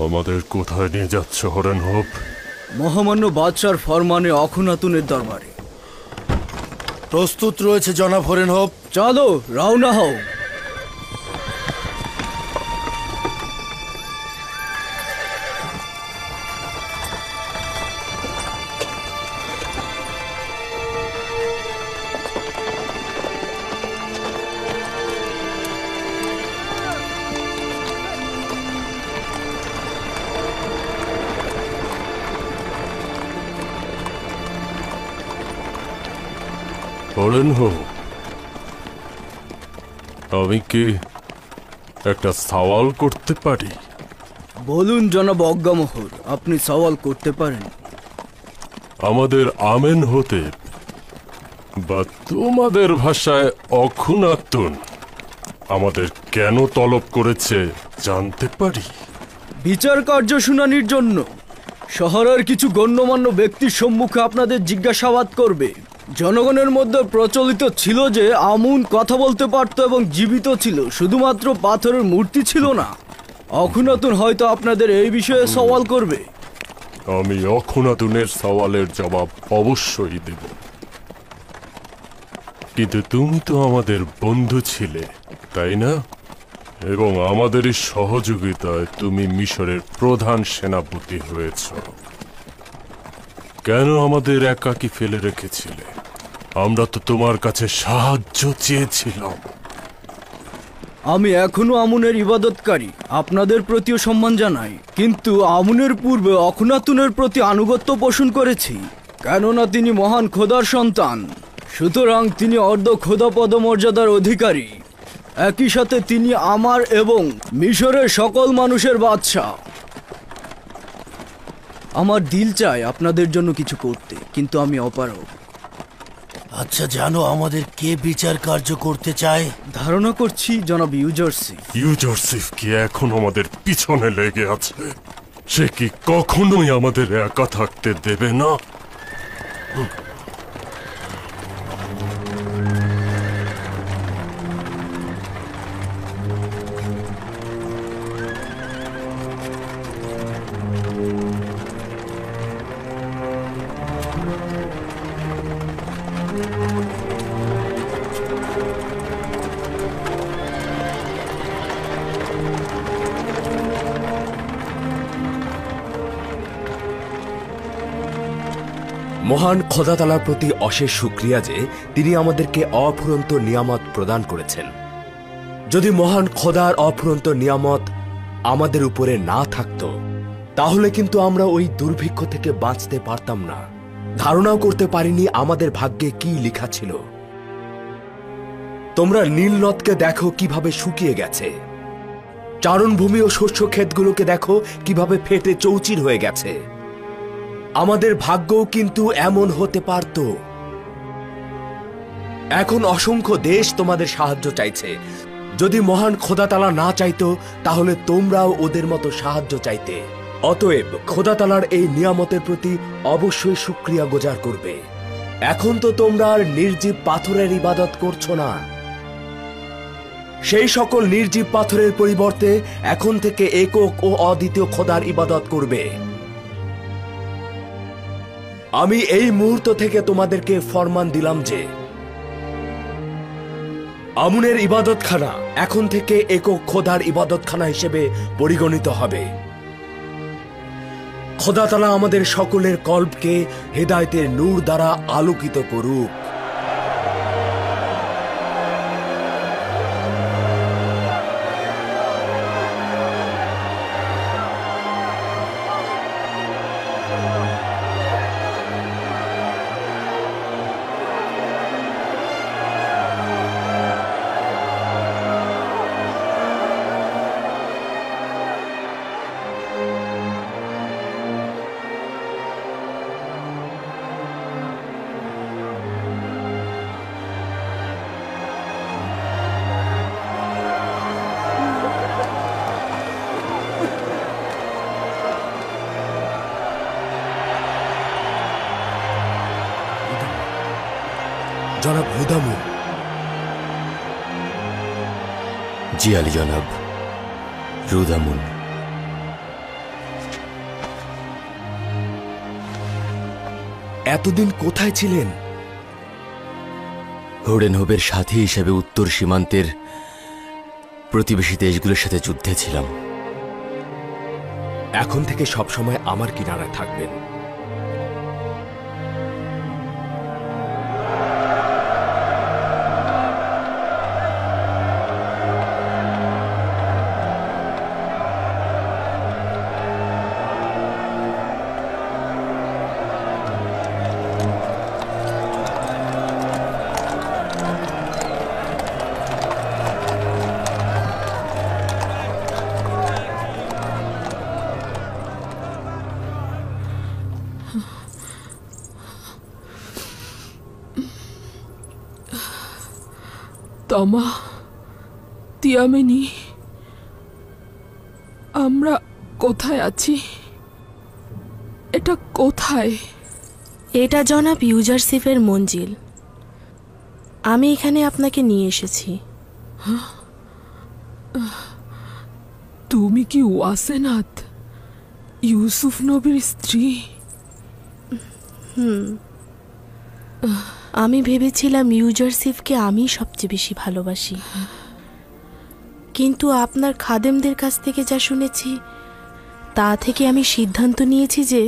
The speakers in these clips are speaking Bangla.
আমাদের কোথায় নিয়ে যাচ্ছ হরেন হোপ? মহামান্য বাদশার ফরমানে অখুনাতুনের দরবারে। প্রস্তুত রয়েছে জনাব হরেন হোপ। চলো রওনা হও। হরেন হোপ, আমি কি একটা সওয়াল করতে পারি? বলুন জনাব অজ্ঞামোহর, আপনি সওয়াল করতে পারেন। আমাদের আমেন হতে বা তোমাদের ভাষায় অখুনাতুন আমাদের কেন তলব করেছে জানতে পারি? বিচার কার্য শুনানির জন্য শহরের কিছু গণ্যমান্য ব্যক্তির সম্মুখে আপনাদের জিজ্ঞাসাবাদ করবে। জনগণের মধ্যে প্রচলিত ছিল যে আমুন কথা বলতে পারত এবং জীবিত ছিল, শুধুমাত্র পাথরের মূর্তি ছিল না। অখুনাতুন হয়তো আপনাদের এই বিষয়ে সওয়াল করবে। আমি অখুনাতুনের সওয়ালের জবাব অবশ্যই দেব, কিন্তু তুমি তো আমাদের বন্ধু ছিলে, তাই না? এবং আমাদের এই সহযোগিতায় তুমি মিশরের প্রধান সেনাপতি হয়েছ। কেন আমাদের একাকী ফেলে রেখেছিলে? আমরা তো তোমার কাছে সাহায্য চেয়েছিলাম। আমি এখনো আমুনের ইবাদতকারী, আপনাদের প্রতিও সম্মান জানাই, কিন্তু আমুনের পূর্বে অখুনাতুনের প্রতি আনুগত্য পোষণ করেছি, কেননা তিনি মহান খোদার সন্তান। সুতরাং তিনি অর্ধ খোদা পদমর্যাদার অধিকারী। একই সাথে তিনি আমার এবং মিশরের সকল মানুষের বাদশাহ। আমার দিল চায় আপনাদের জন্য কিছু করতে, কিন্তু আমি অপারগ। আচ্ছা, জানো আমাদের কে বিচার কার্য করতে চায়? ধারণা করছি জনাব ইউজারসিফ। ইউজারসিফ কি এখন আমাদের পিছনে লেগে আছে? সে কি কখনোই আমাদের একা থাকতে দেবে না? মহান খোদা তাআলার প্রতি অশেষ শুকরিয়া যে তিনি আমাদেরকে অফুরন্ত নিয়ামত প্রদান করেছেন। যদি মহান খোদার অফুরন্ত নিয়ামত আমাদের উপরে না থাকতো, তাহলে কিন্তু আমরা ওই দুর্ভিক্ষ থেকে বাঁচতে পারতাম না। ধারণাও করতে পারিনি আমাদের ভাগ্যে কি লেখা ছিল। তোমরা নীল নদকে দেখো কিভাবে শুকিয়ে গেছে, চারণভূমি ও শস্য ক্ষেতগুলোকে দেখো কিভাবে ফেটে চৌচির হয়ে গেছে। আমাদের ভাগ্যও কিন্তু এমন হতে পারত। এখন অসংখ্য দেশ তোমাদের সাহায্য চাইছে। যদি মহান খোদা তাআলা না চাইতো, তাহলে তোমরাও ওদের মতো সাহায্য চাইতে। অতএব খোদা তাআলার এই নিয়ামতের প্রতি অবশ্যই শুকরিয়া গুজার করবে। এখন তো তোমরা আর নির্জীব পাথরের ইবাদত করছো না। সেই সকল নির্জীব পাথরের পরিবর্তে এখন থেকে একক ও অদ্বিতীয় খোদার ইবাদত করবে। আমি এই মুহূর্ত থেকে তোমাদেরকে ফরমান দিলাম যে আমুনের ইবাদতখানা এখন থেকে একক খোদার ইবাদতখানা হিসেবে পরিগণিত হবে। খোদা তাআলা আমাদের সকলের কল্পকে হেদায়েতের নূর দ্বারা আলোকিত করুক। জনাব হুদামুন। জি আলী জনাব, রুদামুন। এতদিন কোথায় ছিলেন? হোডেনহোবের সাথী হিসেবে উত্তর সীমান্তের প্রতিবেশী দেশগুলোর সাথে যুদ্ধে ছিলাম। এখন থেকে সবসময় আমার কিনারায় থাকবেন। তমা, তিয়ামিনি, আমরা কোথায় আছি? এটা কোথায়? এটা জনাব ইউজারসিফের মঞ্জিল। আমি এখানে আপনাকে নিয়ে এসেছি। তুমি কি ওয়াসেনাত, ইউসুফ নবীর স্ত্রী? আমি ভেবেছিলাম ইউজারসিফকে আমি সবচেয়ে বেশি ভালোবাসি, কিন্তু আপনার খাদেমদের কাছ থেকে যা শুনেছি তা থেকে আমি সিদ্ধান্ত নিয়েছি যে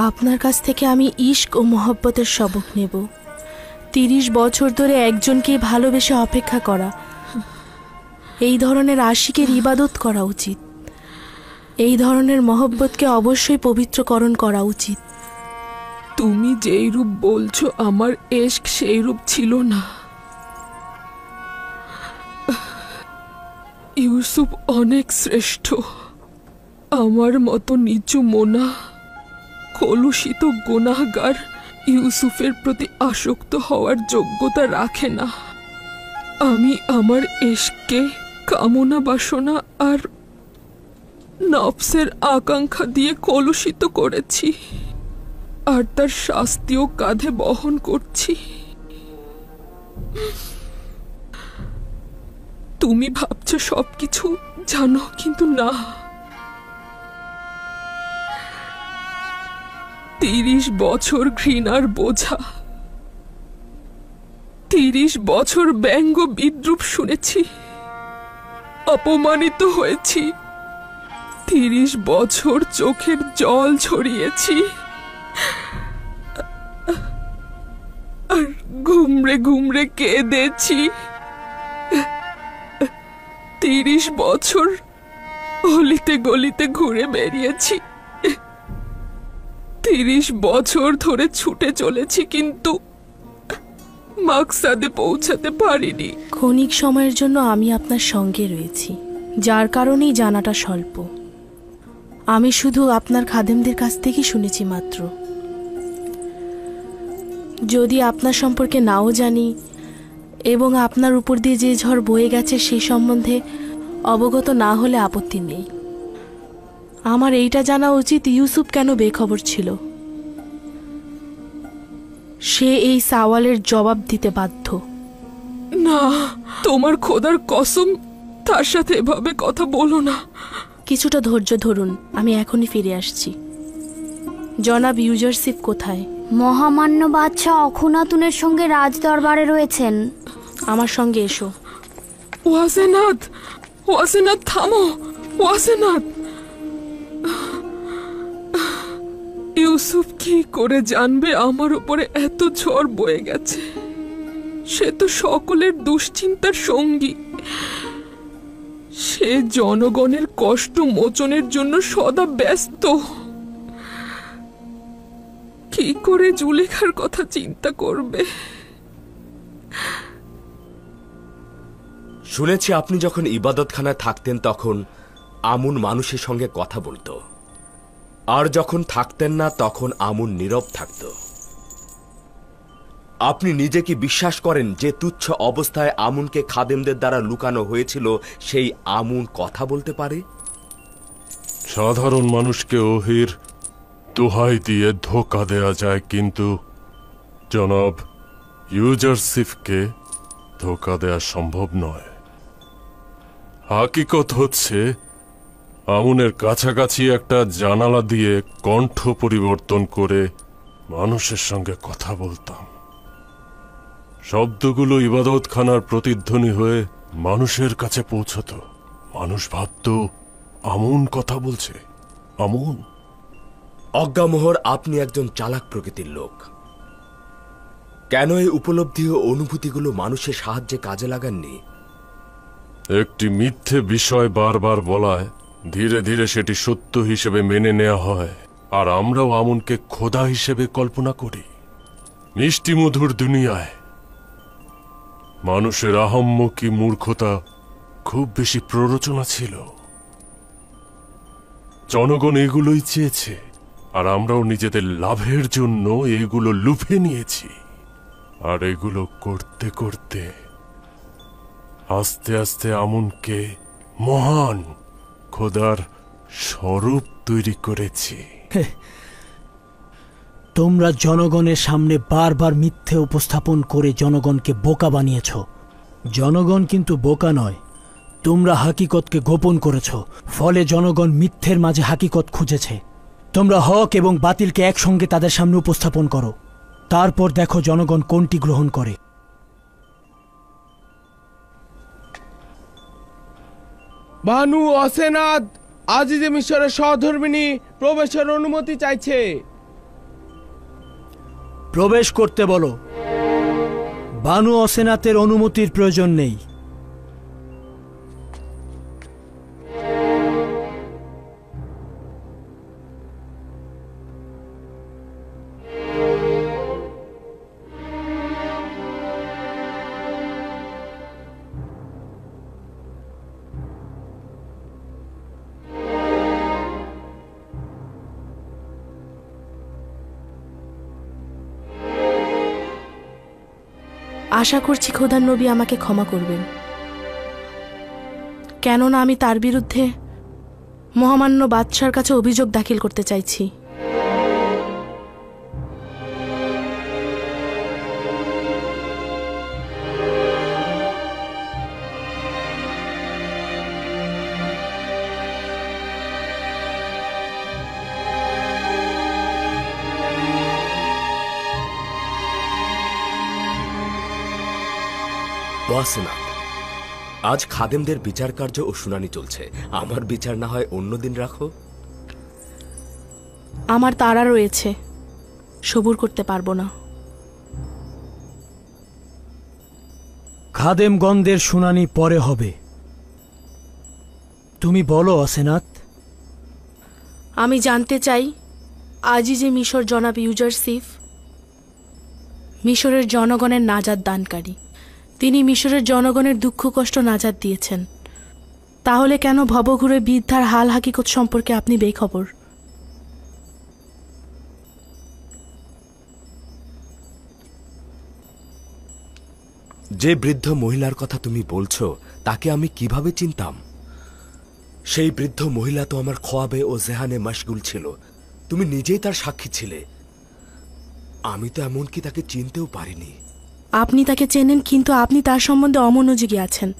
আপনার কাছ থেকে আমি ইশক ও মহব্বতের সবক নেব। 30 বছর ধরে একজনকেই ভালোবেসে অপেক্ষা করা, এই ধরনের আশিকের ইবাদত করা উচিত। এই ধরনের মহব্বতকে অবশ্যই পবিত্রকরণ করা উচিত। তুমি যেই রূপ বলছো আমার এশক সেই রূপ ছিল না। ইউসুফ অনেক শ্রেষ্ঠ। আমার মতো নিচু মোনা কলুষিত গুনাহগার ইউসুফের প্রতি আসক্ত হওয়ার যোগ্যতা রাখে না। আমি আমার এশককে কামনা বাসনা আর নফসের আকাঙ্ক্ষা দিয়ে কলুষিত করেছি, আর তার শাস্তিও কাঁধে বহন করছি। তুমি ভাবছো সবকিছু জানো, কিন্তু না। 30 বছর ঘৃণার বোঝা, 30 বছর ব্যঙ্গ বিদ্রুপ শুনেছি, অপমানিত হয়েছি, 30 বছর চোখের জল ঝরিয়েছি, আর ঘুমরে ঘুমরে কেঁদেছি। 30 বছর অলিতে গলিতে ঘুরে বেরিয়েছি, 30 বছর ধরে ছুটে চলেছি, কিন্তু মাকসাদে পৌঁছাতে পারিনি। ক্ষণিক সময়ের জন্য আমি আপনার সঙ্গে রয়েছি, যার কারণেই জানাটা স্বল্প। আমি শুধু আপনার খাদেমদের কাছ থেকেই শুনেছি মাত্র। যদি আপনার সম্পর্কে নাও জানি এবং আপনার উপর দিয়ে যে ঝড় বয়ে গেছে সেই সম্বন্ধে অবগত না হলে আপত্তি নেই। আমার এইটা জানা উচিত ইউসুফ কেন বেখবর ছিল। সে এই সওয়ালের জবাব দিতে বাধ্য। না, তোমার খোদার কসম, তার সাথে এভাবে কথা বলো না। কিছুটা ধৈর্য ধরুন, আমি এখনই ফিরে আসছি। জনাব ইউজারসিফ কোথায়? মহামান্য বাদশাহ অখুনাতুনের সঙ্গে রাজ দরবারে রয়েছেন। আমার সঙ্গে এসো। ওয়াসেনাত, ওয়াসেনাত থামো, ওয়াসেনাত। ইউসুফ কি করে জানবে আমার উপরে এত ঝড় বয়ে গেছে? সে তো সকলের দুশ্চিন্তার সঙ্গী। সে জনগণের কষ্ট মোচনের জন্য সদা ব্যস্ত। কি করে জুলেখার কথা চিন্তা করবে? শুনেছি আপনি যখন ইবাদতখানায় থাকতেন তখন আমুন মানুষের সঙ্গে কথা বলতো, আর যখন থাকতেন না তখন আমুন নীরব থাকত। আপনি নিজে কি বিশ্বাস করেন যে তুচ্ছ অবস্থায় আমুনকে খাদেমদের দ্বারা লুকানো হয়েছিল সেই আমুন কথা বলতে পারে? সাধারণ মানুষকে ওহির দোহাই দিয়ে ধোঁকা দেয়া যায়, কিন্তু জনাব ইউজারসিফকে ধোঁকা দেয়া সম্ভব নয়। হাকিকত হচ্ছে আমুনের কাছাকাছি একটা জানালা দিয়ে কণ্ঠ পরিবর্তন করে মানুষের সঙ্গে কথা বলতাম। শব্দগুলো ইবাদতখানার প্রতিধ্বনি হয়ে মানুষের কাছে পৌঁছত। মানুষ ভাবত আমুন কথা বলছে। আমুন। অজ্ঞামোহর, আপনি একজন চালাক প্রকৃতির লোক। কেন এই উপলব্ধি ও অনুভূতিগুলো মানুষের সাহায্যে কাজে লাগাননি? একটি মিথ্যে বিষয় বারবার বলায় ধীরে ধীরে সেটি সত্য হিসেবে মেনে নেওয়া হয়, আর আমরাও আমুনকে খোদা হিসেবে কল্পনা করি। মিষ্টি মধুর দুনিয়ায় মানুষের আহম্মকি মূর্খতা খুব বেশি প্ররোচনা ছিল। জনগণ এগুলোই চেয়েছে, আর আমরাও নিজেদের লাভের জন্য এগুলো লুফে নিয়েছি। আর এগুলো করতে করতে আস্তে আস্তে আমুনকে মহান খোদার স্বরূপ তৈরি করেছি। তোমরা জনগণের সামনে বারবার মিথ্যে উপস্থাপন করে জনগণকে বোকা বানিয়েছ। জনগণ কিন্তু বোকা নয়, তোমরা হাকিকতকে গোপন করেছ, ফলে জনগণ মিথ্যের মাঝে হাকিকত খুঁজেছে। তোমরা হক এবং বাতিলকে একসঙ্গে তাদের সামনে উপস্থাপন করো, তারপর দেখো জনগণ কোনটি গ্রহণ করে। বানু অসেনাদ আজিজে মিশরের সহধর্মিনী প্রবেশের অনুমতি চাইছে। প্রবেশ করতে বলো। বানু অসেনাতের অনুমতির প্রয়োজন নেই। আশা করছি খোদার নবী আমাকে ক্ষমা করবেন, কেননা আমি তার বিরুদ্ধে মহামান্য বাদশার কাছে অভিযোগ দাখিল করতে চাইছি। ওয়াসেনাত, আজ খাদেমদের বিচার কার্য ও শুনানি চলছে। আমার বিচার না হয় অন্যদিন রাখো। আমার তাড়া রয়েছে, সবুর করতে পারবো না। খাদেমগণদের শুনানি পরে হবে। তুমি বলো অসেনাত। আমি জানতে চাই, আজই যে মিশর জনাব ইউজারসিফ মিশরের জনগণের নাজাত দানকারী, তিনি মিশরের জনগণের দুঃখ কষ্ট নাজাত দিয়েছেন, তাহলে কেন ভবঘুরে বৃদ্ধার হাল হাকিকত সম্পর্কে আপনি বেখবর? যে বৃদ্ধ মহিলার কথা তুমি বলছো তাকে আমি কিভাবে চিনতাম? সেই বৃদ্ধ মহিলা তো আমার খোয়াবে ও জেহানে মশগুল ছিল। তুমি নিজেই তার সাক্ষী ছিলে। আমি তো এমনকি তাকে চিনতেও পারিনি। আপনি তাকে চেনেন, কিন্তু আপনি তার সম্বন্ধে অমনোযোগী আছেন।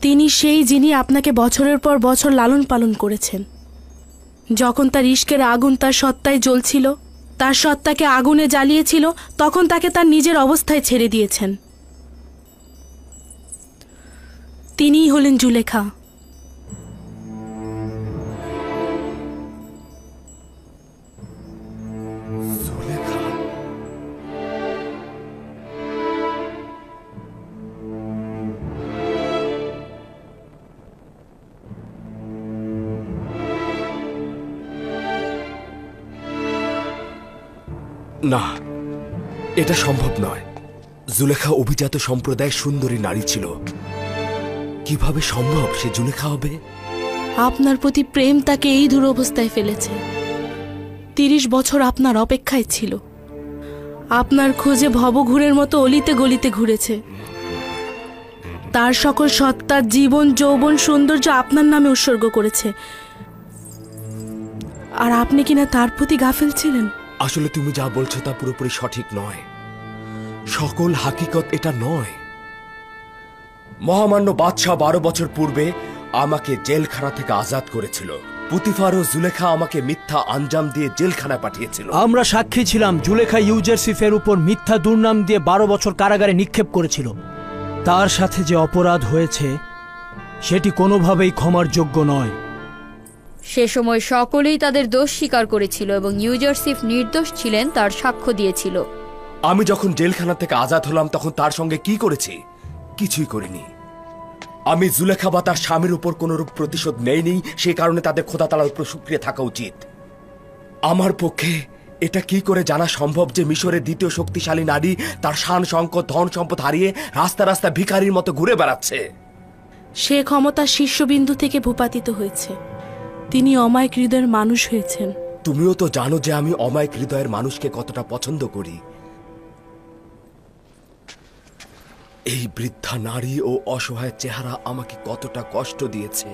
তিনি সেই যিনি আপনাকে বছরের পর বছর লালন পালন করেছেন। যখন তার ইশকের আগুন তার সত্তায় জ্বলছিল, তার সত্তাকে আগুনে জ্বালিয়েছিল, তখন তাকে তার নিজের অবস্থায় ছেড়ে দিয়েছেন। তিনিই হলেন জুলেখা। না, এটা সম্ভব নয়। জুলেখা অভিজাত সম্প্রদায়ের সুন্দরী নারী ছিল। কিভাবে সম্ভব সে জুলেখা হবে? আপনার প্রতি প্রেম তাকে এই দুরবস্থায় ফেলেছে। 30 বছর আপনার অপেক্ষায় ছিল, আপনার খোঁজে ভবঘুরের মতো অলিতে গলিতে ঘুরেছে। তার সকল সত্তার জীবন, যৌবন, সৌন্দর্য আপনার নামে উৎসর্গ করেছে, আর আপনি কিনা তার প্রতি গাফেল ছিলেন। আসলে তুমি যা বলছো তা পুরোপুরি সঠিক নয়। সকল হাকিকত এটা নয়। মহামান্য বাদশাহ 12 বছর পূর্বে আমাকে জেলখানা থেকে আজাদ করেছিল। পুতিফার ও জুলেখা আমাকে মিথ্যা আঞ্জাম দিয়ে জেলখানায় পাঠিয়েছিল। আমরা সাক্ষী ছিলাম। জুলেখা ইউজারসিফের উপর মিথ্যা দুর্নাম দিয়ে 12 বছর কারাগারে নিক্ষেপ করেছিল। তার সাথে যে অপরাধ হয়েছে সেটি কোনোভাবেই ক্ষমার যোগ্য নয়। সে সময় সকলেই তাদের দোষ স্বীকার করেছিল এবং ইউজারসিফ নির্দোষ ছিলেন তার সাক্ষ্য দিয়েছিল। আমি যখন জেলখানা থেকে আজাদ হলাম তখন তার সঙ্গে কি করেছি? কিছুই করিনি। আমি জুলেখা বা তার স্বামীর উপর কোনরূপ প্রতিশোধ নেইনি, সেই কারণে তাদের খোদা তাআলার উপর শুকরিয়া থাকা উচিত। আমার পক্ষে এটা কি করে জানা সম্ভব যে মিশরের দ্বিতীয় শক্তিশালী নারী তার শান সংকট ধন সম্পদ হারিয়ে রাস্তা রাস্তা ভিখারির মতো ঘুরে বেড়াচ্ছে? সে ক্ষমতার শীর্ষবিন্দু থেকে ভূপাতিত হয়েছে। তিনি অমায়িক হৃদয়ের মানুষ হয়েছেন। তুমিও তো জানো যে আমি অমায়িক হৃদয়ের মানুষকে কতটা পছন্দ করি। এই বৃদ্ধা নারী ও অসহায় চেহারা আমাকে কতটা কষ্ট দিয়েছে।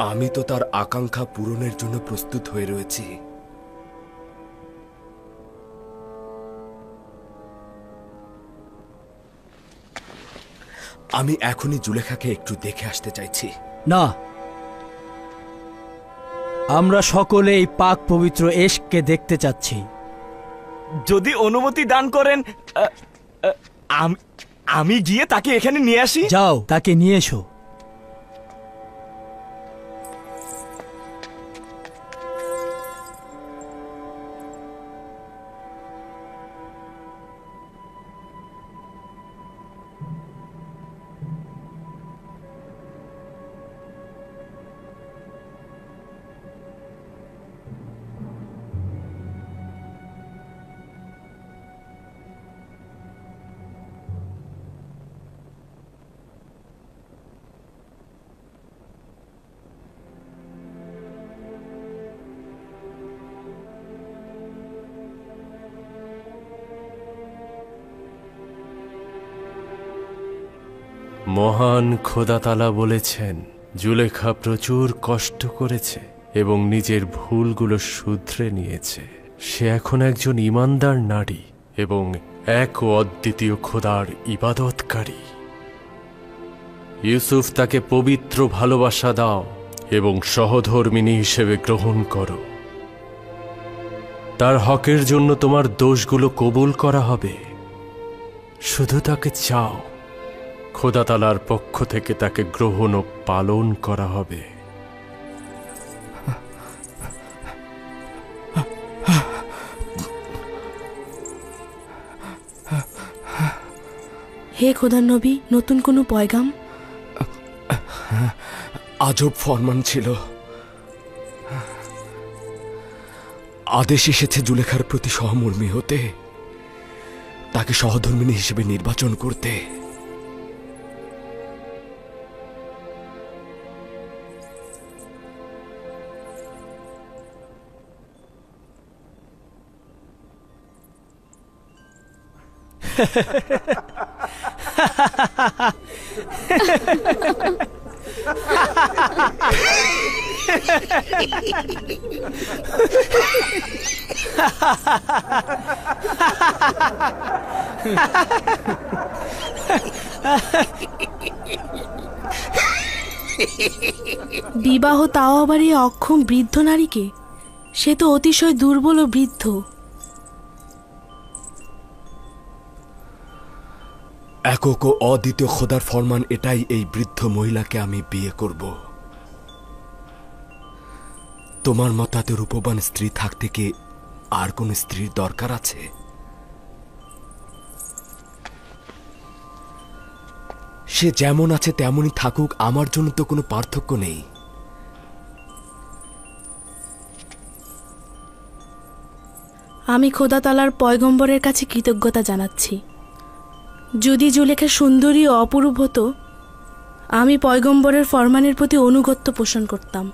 আমি তো তার আকাঙ্ক্ষা পূরণের জন্য প্রস্তুত হয়ে রয়েছি। আমি এখনই জুলেখাকে একটু দেখে আসতে চাইছি। না, আমরা সকলে এই পাক পবিত্র এশকে দেখতে চাচ্ছি। যদি অনুমতি দান করেন আমি গিয়ে তাকে এখানে নিয়ে আসি। যাও, তাকে নিয়ে এসো। মহান খোদা তাআলা বলেছেন, জুলেখা প্রচুর কষ্ট করেছে এবং নিজের ভুলগুলো শুধরে নিয়েছে। সে এখন একজন ঈমানদার নারী এবং এক ও অদ্বিতীয় খোদার ইবাদতকারী। ইউসুফ তাকে পবিত্র ভালোবাসা দাও এবং সহধর্মিণী হিসেবে গ্রহণ করো। তার হকের জন্য তোমার দোষগুলো কবুল করা হবে। শুধু তাকে চাও, খোদা তাআলার পক্ষ থেকে তাকে গ্রহণ ও পালন করা হবে। হে খোদার নবী, নতুন কোনো পয়গাম? আজব ফরমান ছিল। আদেশ এসেছে জুলেখার প্রতি সহমর্মী হতে, তাকে সহধর্মিণী হিসেবে নির্বাচন করতে। বিবাহ, তাও আবার এই অক্ষম বৃদ্ধ নারীকে? সে তো অতিশয় দুর্বল ও বৃদ্ধ। একক ও অদ্বিতীয় খোদার ফরমান এটাই, এই বৃদ্ধ মহিলাকে আমি বিয়ে করব। তোমার মতাতে রূপবান স্ত্রী থাকতে কি আর কোন স্ত্রীর দরকার আছে? সে যেমন আছে তেমনই থাকুক, আমার জন্য তো কোনো পার্থক্য নেই। আমি খোদা তাআলার পয়গম্বরের কাছে কৃতজ্ঞতা জানাচ্ছি। যদি জুলেখা সুন্দরী ও অপরূপ হতো, আমি পয়গম্বরের ফরমানের প্রতি অনুগত্য পোষণ করতাম।